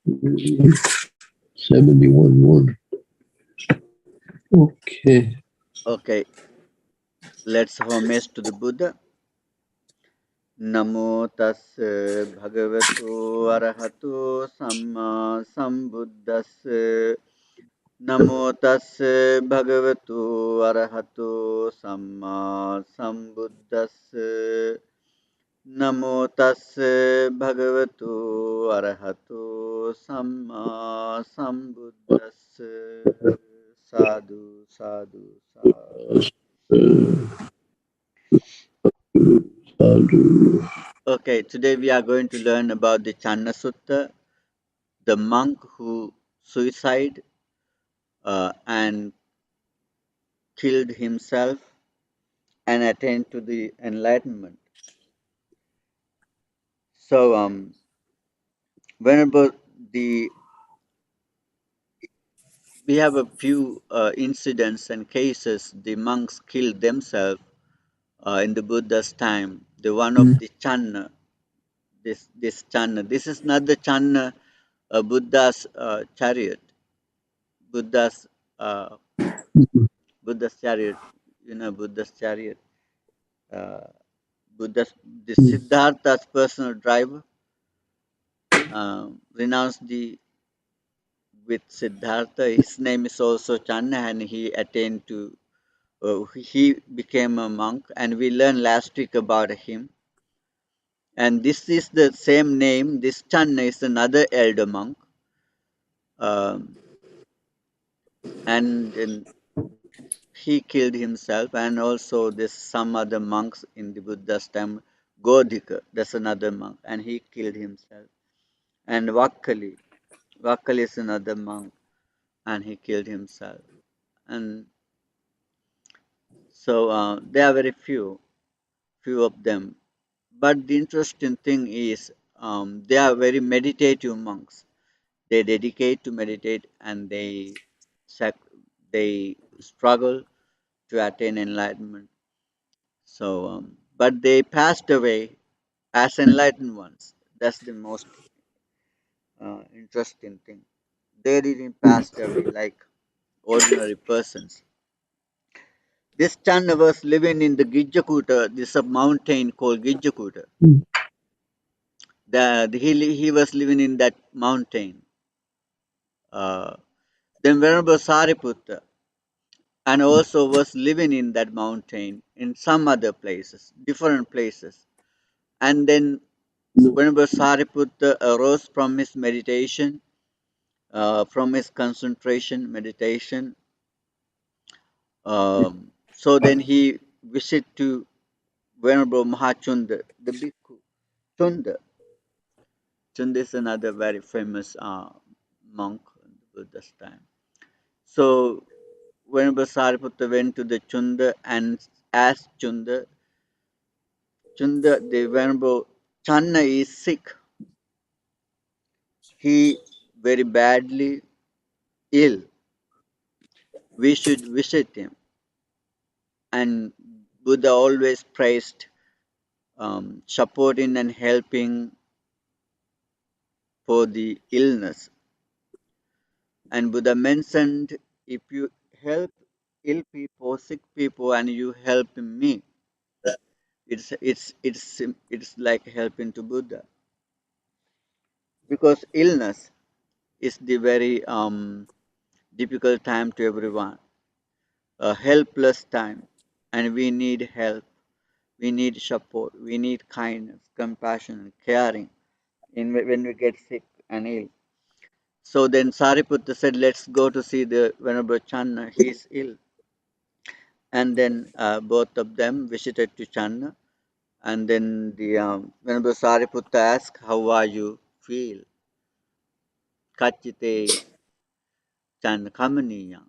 71-1. Okay. Okay, let's homage to the Buddha. Namo tassa bhagavato arahato samma sambuddhassa. Namo tassa bhagavato arahato samma sambuddhassa. Namo tassa bhagavato arahato samma sambuddhassa. Sadhu, sadhu, sadhu. Sadhu. Okay, today we are going to learn about the Channa Sutta, the monk who suicide and killed himself and attained to the enlightenment. So, whenever the we have a few incidents and cases, the monks killed themselves in the Buddha's time. The one of the Channa, this Channa. This is not the Channa, Buddha's chariot. Buddha's uh, Buddha's chariot. Buddha's chariot. Uh, Buddha's the Siddhartha's personal driver renounced the with Siddhartha. His name is also Channa, and he attained to. He became a monk, and we learned last week about him. And this is the same name. This Channa is another elder monk, um, and he killed himself. And also, there's some other monks in the Buddha's time. Godhika, that's another monk, and he killed himself. And Vakkali is another monk, and he killed himself. And so there are very few of them. But the interesting thing is they are very meditative monks. They dedicate to meditate and they struggle to attain enlightenment. So, but they passed away as enlightened ones. That's the most interesting thing. They didn't pass away like ordinary persons. This Channa was living in the Gijjakuta, this mountain called Gijjakuta. He was living in that mountain. Uh, then Venerable Sariputta and also was living in that mountain in some other places, different places. And then Venerable Sariputta arose from his meditation, from his concentration meditation. So then he visited to Venerable Mahachunda, the bhikkhu. Chunda. Chunda is another very famous monk in the Buddha's time. So whenever Sariputta went to the Chunda and asked Chunda, the Venerable Channa is sick. He very badly ill. We should visit him. And Buddha always praised supporting and helping for the illness. And Buddha mentioned if you help ill people, sick people, and you help me, it's like helping to Buddha because illness is the very difficult time to everyone, a helpless time, and we need help, we need support, we need kindness, compassion, and caring when we get sick and ill. So then Sariputta said, "Let's go to see the Venerable Channa. He is ill." And then both of them visited to Channa. And then the Venerable Sariputta asked, "How are you feel?" Kachite Channa Kamaniya,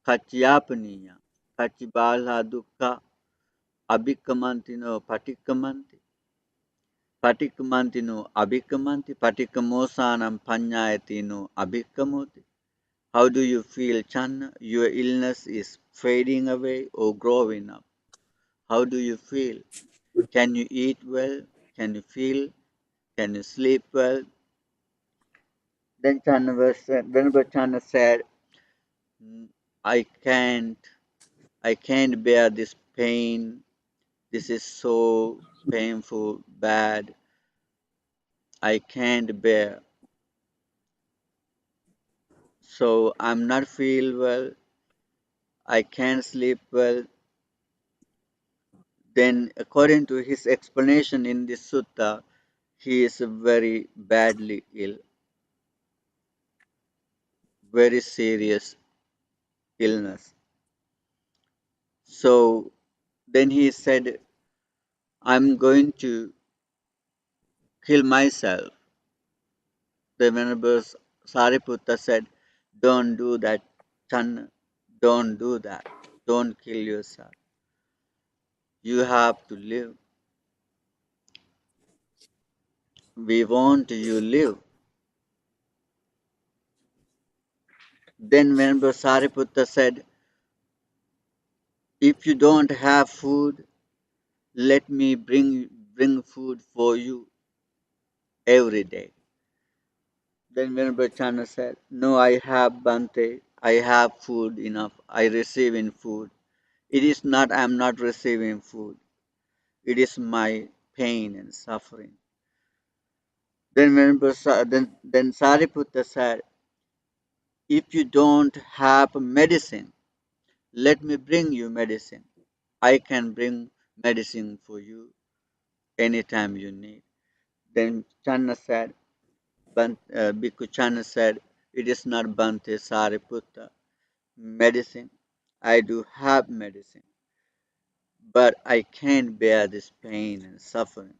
Kachiyapaniya, Kachibala Dukkha, Abhikamantino Patikamanti, Patikamantino Abhikamanti, Patikamosanam Panyayatino Abhikamoti. How do you feel, Channa? Your illness is fading away or growing up. How do you feel? Can you eat well? Can you feel? Can you sleep well? Then Venerable Channa said, "Mm, I can't, I can't bear this pain. This is so painful, bad. I can't bear. So I'm not feel well. I can't sleep well." Then, according to his explanation in this sutta, he is very badly ill, very serious illness. So then he said, I'm going to kill myself. The Venerable Sariputta said, don't do that, Channa. Don't do that. Don't kill yourself. You have to live. We want you live. Then Venerable Sariputta said, if you don't have food, let me bring food for you every day. Then Venerable Channa said, no, I have Bante. I have food enough. I receive in food. It is not I am not receiving food. It is my pain and suffering. Then Sariputta said, if you don't have medicine, let me bring you medicine. I can bring medicine for you anytime you need. Then Channa said, Bhikkhu Channa said, it is not Bhante Sariputta. Medicine. I do have medicine, but I can't bear this pain and suffering.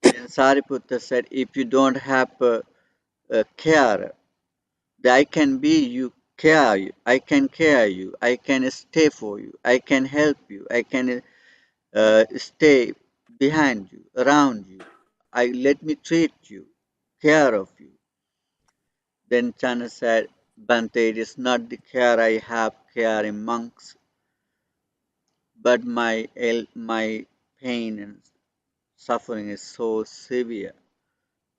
Then Sariputta said, if you don't have a care, I can be you, care you, I can care you, I can stay for you, I can help you, I can stay behind you, around you. Let me treat you, care of you. Then Channa said, Bhante, it is not the care I have care in monks, but my pain and suffering is so severe.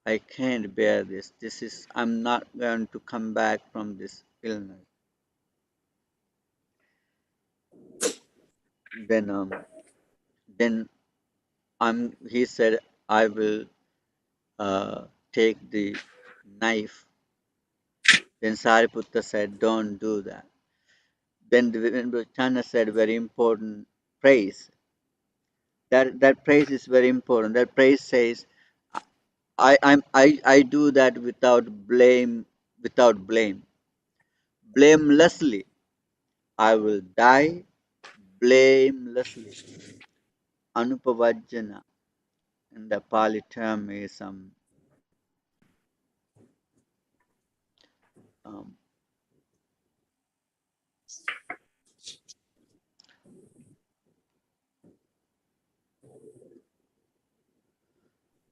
I can't bear this. I'm not going to come back from this illness. Then, then he said, I will uh, take the knife. Then Sariputta said, don't do that. Then the Channa said, very important praise. That praise is very important. That praise says, I do that without blame. Blamelessly. I will die blamelessly. Anupavajjana in the Pali term is um,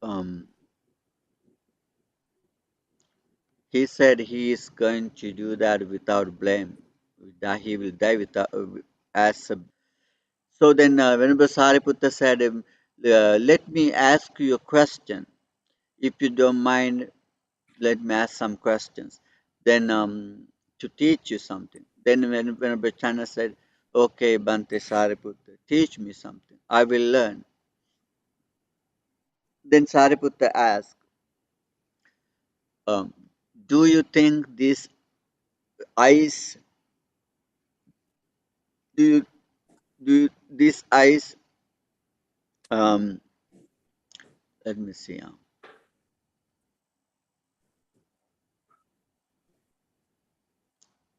um, he said he is going to do that without blame. That he will die without as a. So then Venerable Sariputta said, let me ask you a question. If you don't mind, let me ask some questions. Then to teach you something. Then Venerable Channa said, okay, Bhante Sariputta, teach me something. I will learn. Then Sariputta asked, um, do you think this ice, do you, this ice, um, let me see,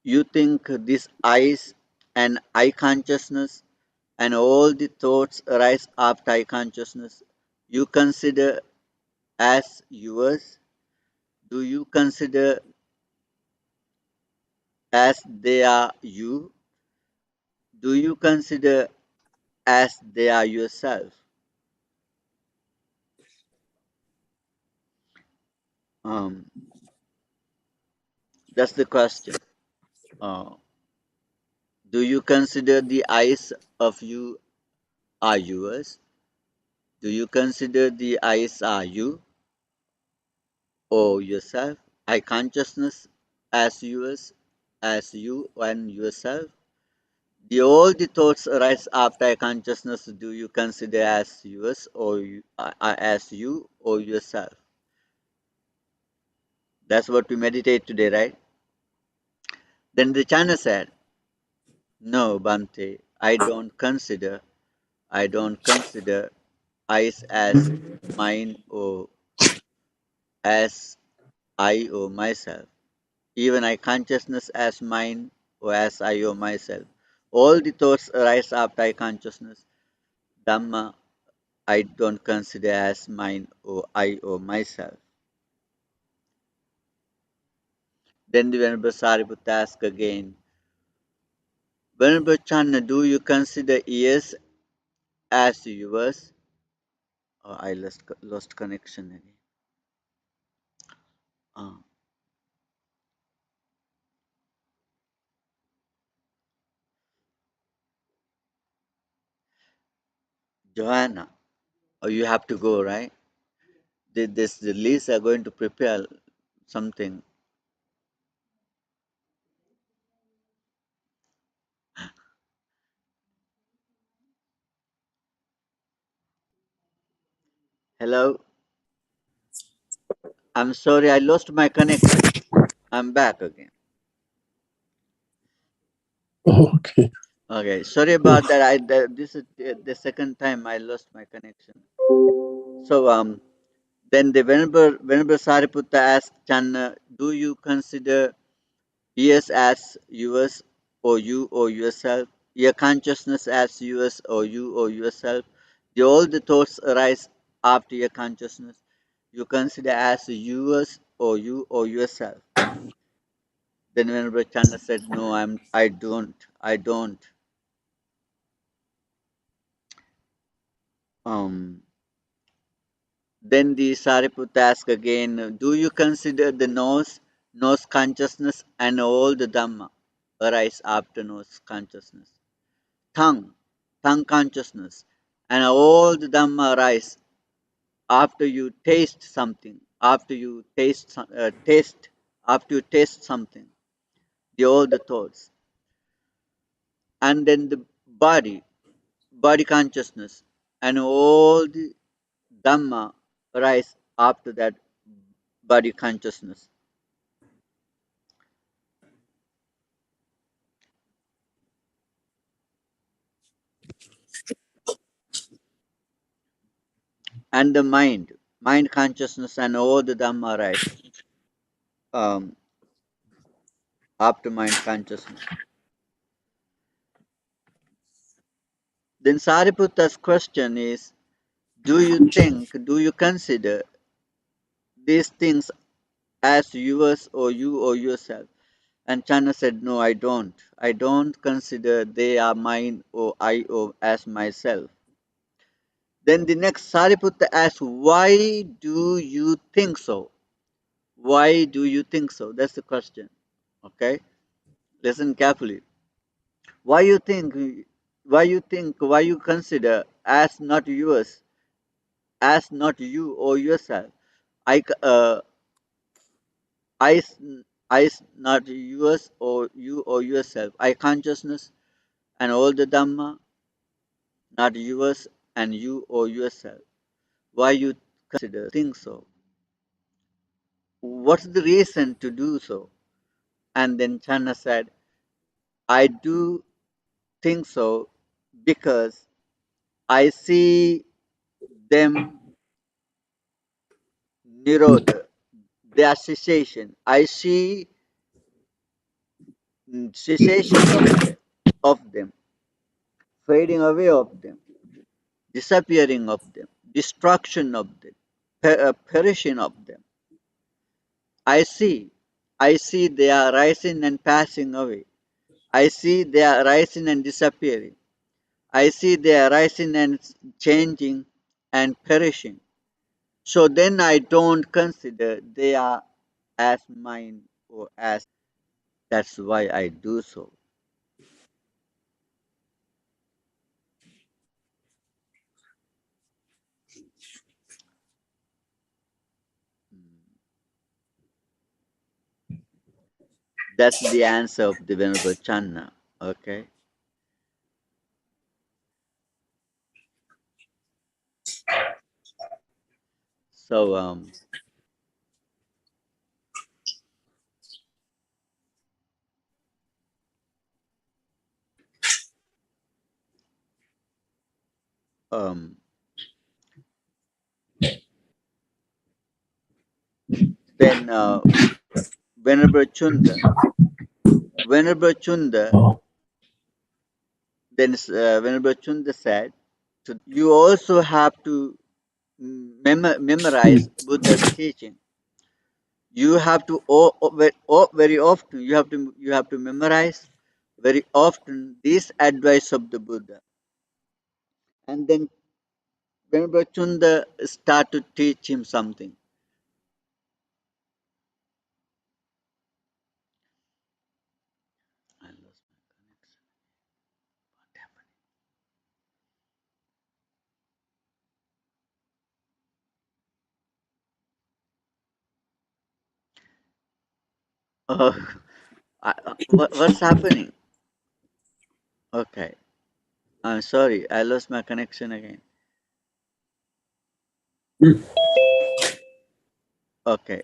you think this ice and eye consciousness and all the thoughts arise after eye consciousness, you consider as yours? Do you consider as they are you? Do you consider as they are yourself? Um, that's the question. Uh, do you consider the eyes of you are yours? Do you consider the eyes are you or yourself? I consciousness as yours, as you and yourself. All the thoughts arise after I consciousness do you consider as yours or as you or yourself? That's what we meditate today, right? Then the Channa said, no, Bhante, I don't consider eyes as mine or as I or myself. Even I consciousness as mine or as I or myself. All the thoughts arise after I consciousness. Dhamma, I don't consider as mine or I or myself. Then the Venerable Sariputta asked again, Venerable Channa, do you consider ears as yours? Oh, I lost connection again. Uh, Joanna, oh, you have to go, right? The list are going to prepare something. Hello, I'm sorry, I lost my connection. I'm back again. Okay. Okay, sorry Oh, about that. This is the second time I lost my connection. So then the Venerable Sariputta asked Channa, do you consider yes as yours or you or yourself? Your consciousness as yours or you or yourself? All the thoughts arise after your consciousness. You consider as yours or you or yourself. Then Venerable Channa said, no, I don't. Um, then the Sariputta asked again, do you consider the nose consciousness and all the Dhamma arise after nose consciousness? Tongue, tongue consciousness, and all the Dhamma arise after you taste something, after you taste something, all the thoughts. And then the body, body consciousness, and all the Dhamma arise after that body consciousness. And the mind consciousness, and all the Dhamma arise um, after mind consciousness. Then Sariputta's question is, do you consider these things as yours or you or yourself? And Channa said, no, I don't. I don't consider they are mine or I or as myself. Then the next Sariputta asked, why do you think so? Why do you think so? That's the question. Okay? Listen carefully. Why you think, why you consider as not yours, as not you or yourself? I, I, I not yours or you or yourself. I consciousness and all the Dhamma, not yours and you or yourself. Why you consider think so? What's the reason to do so? And then Channa said, I do think so because I see them nirodha, their cessation. I see cessation of them, fading away of them, disappearing of them, destruction of them, perishing of them. I see, I see they are rising and passing away. I see they are rising and disappearing. I see they are rising and changing and perishing. So then I don't consider they are as mine or as. That's why I do so. That's the answer of the Venerable Channa. Okay. So um, then Venerable Chunda, Venerable Chunda, Oh, Venerable Chunda said to them, you also have to memorize Buddha's teaching. You have to very often you have to memorize very often this advice of the Buddha. And then Venerable Chunda start to teach him something. I lost my connection. What happened? What's happening? Okay, I'm sorry. I lost my connection again. mm. Okay.